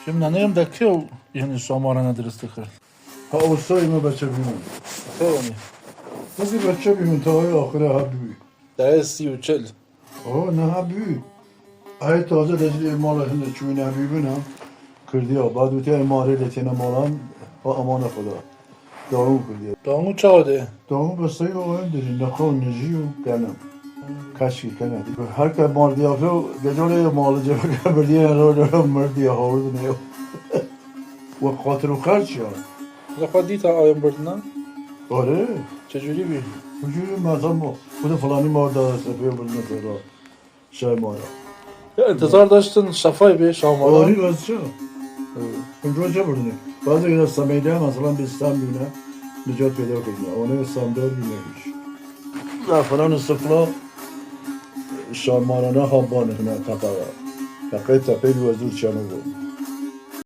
Şimdi annem de ki yani şamarana درست کرد. Ha ustayı mı بچه بیمون خیلی. Nasıl بچه بیمون تا های آخره ها بی در 34. آه نه ها بی های تازه دجلی مال هنده چوی نه بی بنا کردی ها بعد اوتی ماره لتینه مالان با امان خدا دارون کردی دامو چاده. دارون بسته ها هم داری نخون نجی و کنم کشکی کنه هر که مال دیافه گجاله مال جبه بردی رو مردی ها ورد نیو و خاطر و خرچ ها لقد دیتا آیم بردنا. آره چجوری بی؟ وجودی مثلا خود فلانی مار داره سفیه بردن تهران شای مارا انتظار داشتن شفای به شامارا. آری باز چه؟ اونجا چه بردنی؟ بعضی که سمیده هم مثلا بیستم بینه نجات پیدا کنه آنه استاندار بینه هیچ زعفران استفلا شای مارانه خواب بانه کنه تقه تقه بیوزور چنو بود